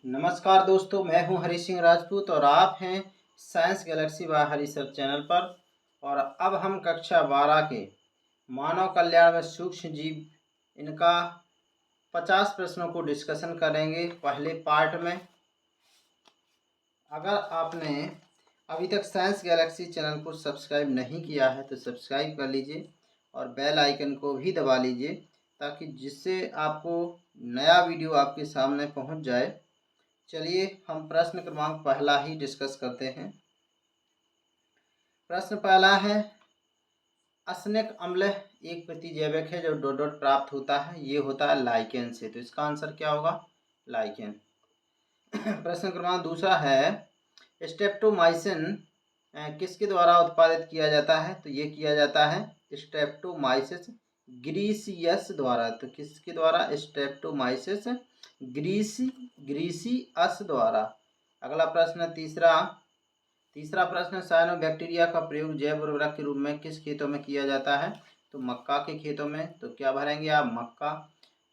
नमस्कार दोस्तों, मैं हूं हरी सिंह राजपूत और आप हैं साइंस गैलेक्सी बाय हरी सर चैनल पर। और अब हम कक्षा 12 के मानव कल्याण में सूक्ष्म जीव इनका 50 प्रश्नों को डिस्कशन करेंगे पहले पार्ट में। अगर आपने अभी तक साइंस गैलेक्सी चैनल को सब्सक्राइब नहीं किया है तो सब्सक्राइब कर लीजिए और बेल आइकन को भी दबा लीजिए ताकि जिससे आपको नया वीडियो आपके सामने पहुंच जाए। चलिए हम प्रश्न क्रमांक पहला ही डिस्कस करते हैं। प्रश्न पहला है, असनिक अम्ल एक प्रतिजैविक है जो डॉट डॉट प्राप्त होता है, ये होता है लाइकेन से। तो इसका आंसर क्या होगा? लाइकेन। प्रश्न क्रमांक दूसरा है, स्ट्रेप्टोमाइसिन किसके द्वारा उत्पादित किया जाता है? तो ये किया जाता है स्ट्रेप्टोमाइसिस ग्रीसियस द्वारा। तो किसके द्वारा? स्ट्रेप्टोमाइसिस ग्रीसियस द्वारा। अगला प्रश्न तीसरा प्रश्न, साइनोबैक्टीरिया का प्रयोग जैव उर्वरक के रूप में किस खेतों में किया जाता है? तो मक्का के खेतों में। तो क्या भरेंगे आप? मक्का।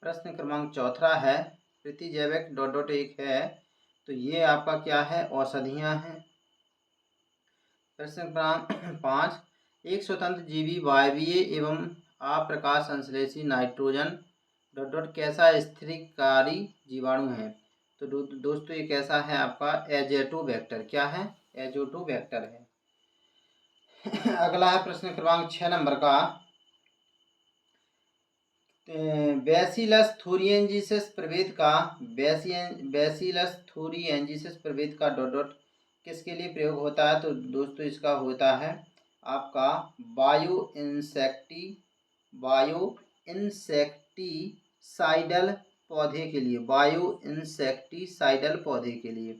प्रश्न क्रमांक चौथा है, प्रतिजैविक डॉट डॉट एक है, तो ये आपका क्या है? औषधियाँ हैं। प्रश्न क्रमांक 5, एक स्वतंत्र जीवी वायवीय एवं अप्रकाश संश्लेषी नाइट्रोजन डॉट डॉट कैसा स्थिरकारी जीवाणु है? तो दोस्तों ये कैसा है? आपका एजोटोबैक्टर। क्या है? एजोटोबैक्टर है। अगला है प्रश्न क्रमांक 6 नंबर का, बैसिलस थूरिएंजिसिस प्रभेद का डॉट डॉट किसके लिए प्रयोग होता है? तो दोस्तों इसका होता है आपका बायो इंसेक्टिसाइडल पौधे के लिए।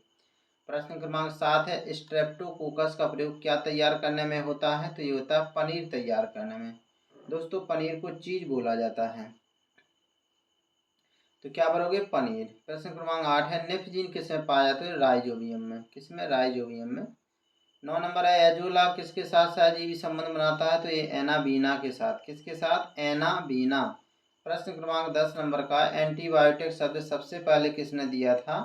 प्रश्न क्रमांक 7 है, स्ट्रेप्टोकोकस का प्रयोग क्या तैयार करने में होता है? तो ये होता है पनीर तैयार करने में। दोस्तों पनीर को चीज बोला जाता है। तो क्या भरोगे? पनीर। प्रश्न क्रमांक 8 है, नेफ्जीन किसमें पाया जाता है? राइजोबियम में। किसमें? राइजोबियम में। 9 नंबर है, एजोला किसके साथ सहजीवी संबंध बनाता है? तो ये एनाबीना के साथ। किसके साथ? एनाबीना। प्रश्न क्रमांक 10 नंबर का, एंटीबायोटिक शब्द सबसे पहले किसने दिया था?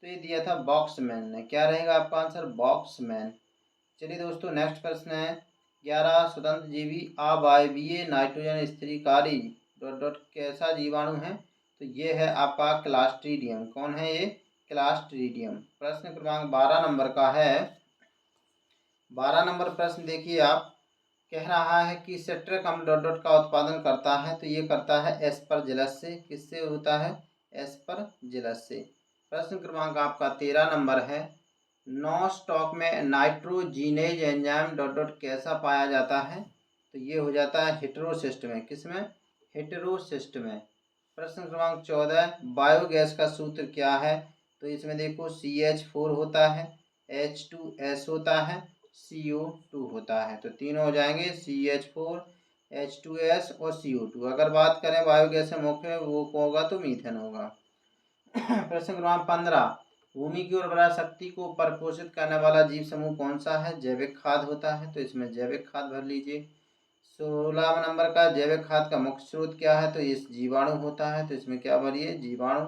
तो ये दिया था बॉक्समैन ने। क्या रहेगा आपका आंसर? बॉक्समैन। चलिए दोस्तों नेक्स्ट प्रश्न है, 11, स्वतंत्र जीवी अवायवीय नाइट्रोजन स्थिरीकारी डॉट डॉट कैसा जीवाणु है? तो ये है आपका क्लास्ट्रीडियम। कौन है ये? क्लास्ट्रीडियम। प्रश्न क्रमांक 12 नंबर का है, 12 नंबर प्रश्न देखिए आप, कह रहा है कि सिट्रिक अम्ल डॉट डॉट का उत्पादन करता है, तो ये करता है एस्परजिलस से। किससे होता है? एस्परजिलस से। प्रश्न क्रमांक आपका 13 नंबर है, नौ स्टॉक में नाइट्रोजीनेज एंजाइम डॉट डॉट कैसा पाया जाता है? तो ये हो जाता है हेटेरोसिस्ट में। किसमें? हेटेरोसिस्ट में। प्रश्न क्रमांक 14, बायोगैस का सूत्र क्या है? तो इसमें देखो CH4 होता है, H2S होता है, CO2 होता है। तो तीनों हो जाएंगे CH4, H2S और CO2। अगर बात करें बायोगैस से मुख्य वो होगा तो मीथेन होगा। प्रश्न क्रमांक 15, भूमि की उर्वरा शक्ति को परिपोषित करने वाला जीव समूह कौन सा है? जैविक खाद होता है। तो इसमें जैविक खाद भर लीजिए। 16 नंबर का, जैविक खाद का मुख्य स्रोत क्या है? तो इस जीवाणु होता है। तो इसमें क्या भरिए? जीवाणु।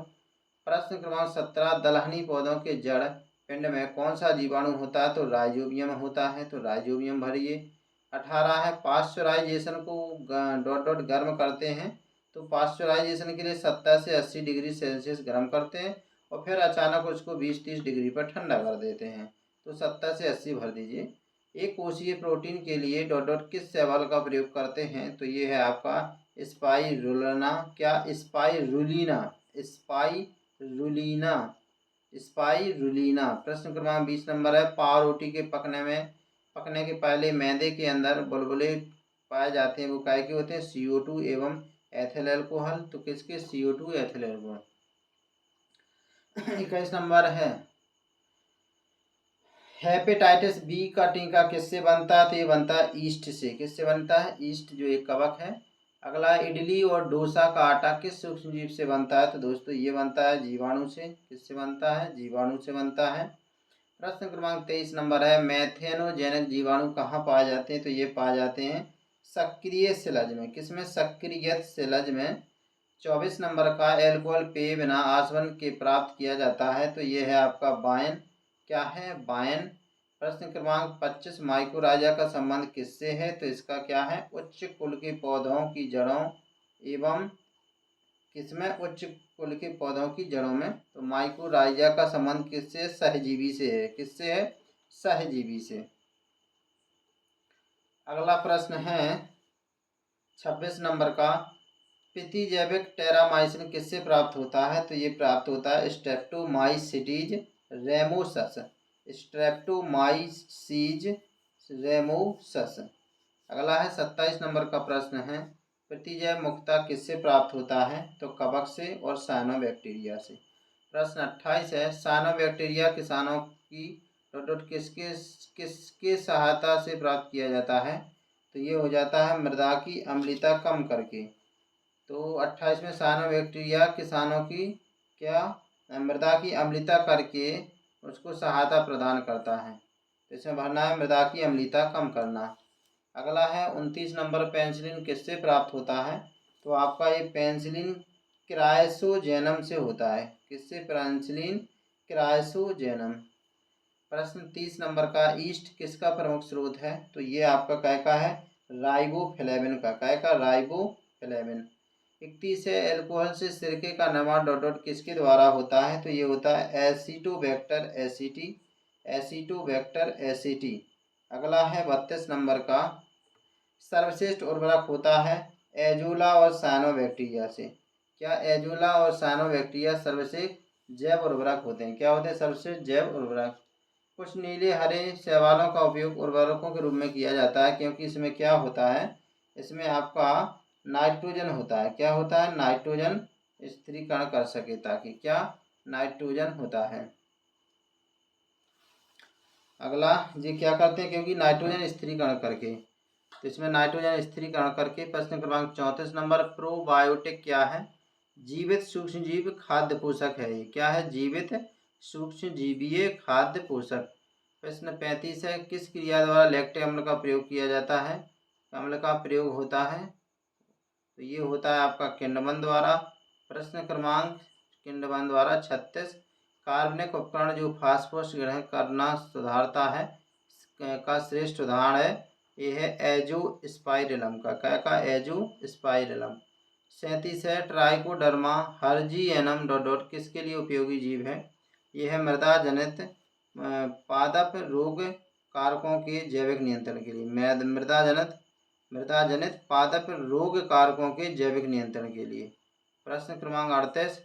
प्रश्न क्रमांक 17, दलहनी पौधों के जड़ पिंड में कौन सा जीवाणु होता है? तो राइजोबियम होता है। तो राइजोबियम भरिए। 18 है, पाश्चराइजेशन को डॉट डॉट गर्म करते हैं। तो पाश्चराइजेशन के लिए 70 से 80 डिग्री सेल्सियस गर्म करते हैं और फिर अचानक उसको 20-30 डिग्री पर ठंडा कर देते हैं। तो 70 से 80 भर दीजिए। एक कोशीय प्रोटीन के लिए डॉट डॉट किस शैवाल का प्रयोग करते हैं? तो ये है आपका स्पाइरुलिना। क्या? स्पाइरुलिना। प्रश्न क्रमांक 20 नंबर है, पावरोटी के पकने के पहले मैदे के अंदर बुलबुले पाए जाते हैं, वो काय के होते हैं? CO2 एवं एथिल अल्कोहल। तो किसके? CO2 ethyl alcohol. 21 नंबर है, हेपेटाइटिस बी का टीका किससे बनता है? तो ये बनता है ईस्ट से। किससे बनता है? ईस्ट जो एक कवक है। अगला, इडली और डोसा का आटा किस सूक्ष्मजीव से बनता है? तो दोस्तों ये बनता है जीवाणु से। किससे बनता है? जीवाणु से बनता है। प्रश्न क्रमांक 23 नंबर है, मैथेनोजेनिक जीवाणु कहाँ पाए जाते हैं? तो ये पाए जाते हैं सक्रिय शिलज में। किसमें? सक्रिय शिलज में। 24 नंबर का एल्कोहल पेय बिना आसवन के प्राप्त किया जाता है, तो ये है आपका वाइन। क्या है? वाइन। प्रश्न क्रमांक 25 माइकोराइजा का संबंध किससे है? तो इसका क्या है? उच्च कुल के पौधों की जड़ों एवं किसमें? उच्च कुल के पौधों की जड़ों में। तो माइकोराइजा का संबंध किससे? सहजीवी से है। किससे है? सहजीवी से। अगला प्रश्न है 26 नंबर का, प्रतिजैविक टेरामाइसिन किससे प्राप्त होता है? तो ये प्राप्त होता है स्ट्रेप्टोमाइसिस रेमोसस। स्ट्रेप्टोमाइसिस रेमोसस। अगला है 27 नंबर का प्रश्न है, प्रतिजैव मुक्तता किससे प्राप्त होता है? तो कवक से और साइनोबैक्टीरिया से। प्रश्न 28 है, साइनोबैक्टीरिया किसानों की किसके किसके सहायता से प्राप्त किया जाता है? तो ये हो जाता है मृदा की अम्लता कम करके। तो 28 में साइनोबैक्टीरिया किसानों की क्या? मृदा की अम्लता करके उसको सहायता प्रदान करता है। तो इसमें भरना है मृदा की अम्लता कम करना। अगला है 29 नंबर, पेनिसिलिन किससे प्राप्त होता है? तो आपका ये पेनिसिलिन क्राइसोजेनम से होता है। किससे? Penicillin chrysogenum. प्रश्न 30 नंबर का, ईस्ट किसका प्रमुख स्रोत है? तो ये आपका काय का है? राइबोफ्लेविन का। काय का? राइबोफ्लेविन। 31 है, एल्कोहल से सिरके का निर्माण डॉट डॉट किसके द्वारा होता है? तो ये होता है एसिटोबैक्टर एसिटी। एसिटोबैक्टर एसिटी। अगला है 32 नंबर का, सर्वश्रेष्ठ उर्वरक होता है एजोला और साइनोबैक्टीरिया से। क्या? एजोला और साइनोबैक्टीरिया सर्वश्रेष्ठ जैव उर्वरक होते हैं। क्या होते हैं? सर्वश्रेष्ठ जैव उर्वरक। कुछ नीले हरे शैवालों का उपयोग उर्वरकों के रूप में किया जाता है, क्योंकि इसमें क्या होता है? इसमें आपका नाइट्रोजन होता है। क्या होता है? नाइट्रोजन स्थिरीकरण कर सके, ताकि क्या? नाइट्रोजन होता है। अगला, ये क्या करते हैं? क्योंकि नाइट्रोजन स्थिरीकरण करके, तो इसमें नाइट्रोजन स्थिरीकरण करके। प्रश्न क्रमांक 34 नंबर, प्रोबायोटिक क्या है? जीवित सूक्ष्मजीव खाद्य पोषक है। ये क्या है? जीवित सूक्ष्मजीवीय खाद्य पोषक। प्रश्न 35 है, किस क्रिया द्वारा लैक्टिक अम्ल का प्रयोग किया जाता है? अम्ल का प्रयोग होता है, तो ये होता है आपका किण्वन द्वारा। प्रश्न क्रमांक किण्वन द्वारा 36, कार्बनिक उपकरण जो फास्फोरस ग्रहण करना सुधारता है का श्रेष्ठ उदाहरण है, ये है एजोस्पाइरिलम का। क्या का? एजोस्पाइरिलम। 37 है, ट्राइकोडर्मा हर्जियनम डॉट डॉट किसके लिए उपयोगी जीव है? यह है मृदा जनित पादप रोग कारकों के जैविक नियंत्रण के लिए। मृदा जनित पादप रोग कारकों के जैविक नियंत्रण के लिए। प्रश्न क्रमांक 38,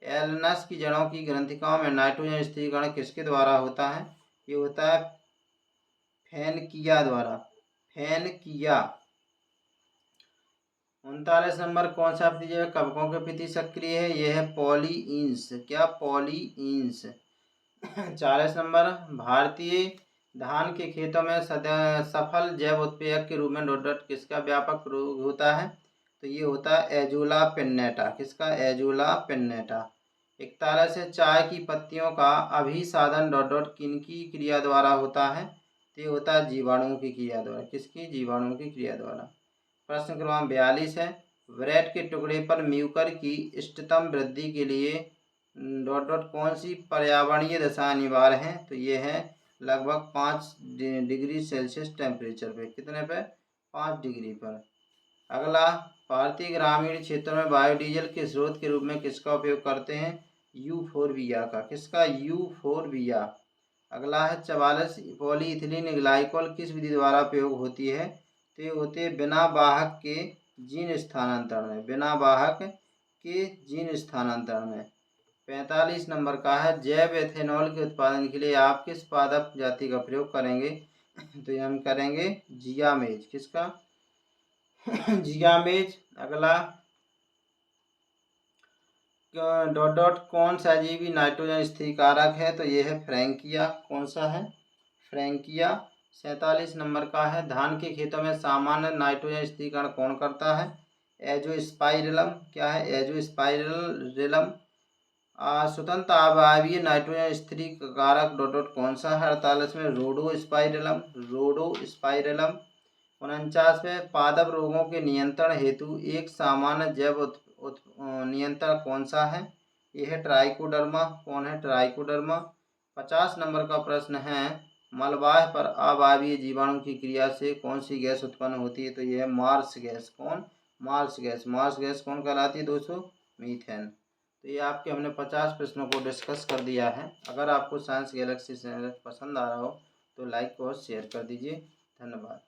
एलनस की जड़ों की ग्रंथिकाओं में नाइट्रोजन स्थिरीकरण किसके द्वारा होता है? ये होता है फेनकिया द्वारा। फेनकिया। 39 नंबर, कौन सा प्रतिजैविक कवकों के प्रति सक्रिय है? यह है पॉलीइंस। क्या? पॉलीइंस। 40 नंबर, भारतीय धान के खेतों में सफल जैव उत्प्रेरक के रूप में डॉट डॉट किसका व्यापक प्रयोग होता है? तो ये होता है एजोला पिन्नेटा। किसका? एजोला पिन्नेटा। 41 है, चाय की पत्तियों का अभिसाधन डॉट डॉट किनकी क्रिया द्वारा होता है? तो ये होता है जीवाणुओं की क्रिया द्वारा। किसकी? जीवाणुओं की क्रिया द्वारा। प्रश्न क्रमांक 42 है, ब्रेड के टुकड़े पर म्यूकर की इष्टतम वृद्धि के लिए डॉट डॉट कौन सी पर्यावरणीय दशा अनिवार्य है? तो ये है लगभग 5 डिग्री सेल्सियस टेम्परेचर पे। कितने पे? 5 डिग्री पर। अगला, भारतीय ग्रामीण क्षेत्रों में बायोडीजल के स्रोत के रूप में किसका उपयोग करते हैं? यूफोरबिया का। किसका? यूफोरबिया। अगला है 44, पॉलीइथिलीन ग्लाइकोल किस विधि द्वारा उपयोग होती है? तो ये होते हैं बिना वाहक के जीन स्थानांतरण में। बिना वाहक के जीन स्थानांतरण में। 45 नंबर का है, जैव एथेनॉल के उत्पादन के लिए आप किस पादप जाति का प्रयोग करेंगे? तो ये हम करेंगे जियामेज। किसका? जियामेज। अगला, डॉट डॉट कौन सा जीवी नाइट्रोजन स्थिरीकारक है? तो ये है फ्रैंकिया। कौन सा है? फ्रैंकिया। 47 नंबर का है, धान के खेतों में सामान्य नाइट्रोजन स्थिरीकरण कौन करता है? एजोस्पाइरिलम। क्या है? एजोस्पाइरिलम। स्वतंत्र अवायवीय नाइट्रोजन स्थिरीकारक डॉट डॉट कौन सा है? 48 में रोडोस्पाइरिलम। रोडोस्पाइरिलम। 49 में पादप रोगों के नियंत्रण हेतु एक सामान्य जैव नियंत्रण कौन सा है? ये है ट्राइकोडर्मा। कौन है? ट्राइकोडर्मा। 50 नंबर का प्रश्न है, मलबाह पर अवायवीय जीवाणु की क्रिया से कौन सी गैस उत्पन्न होती है? तो ये है मार्स गैस। कौन? Marsh gas. मार्स गैस कौन कहलाती है दोस्तों? मीथेन। तो ये आपके हमने 50 प्रश्नों को डिस्कस कर दिया है। अगर आपको साइंस गैलेक्सी चैनल पसंद आ रहा हो तो लाइक और शेयर कर दीजिए। धन्यवाद।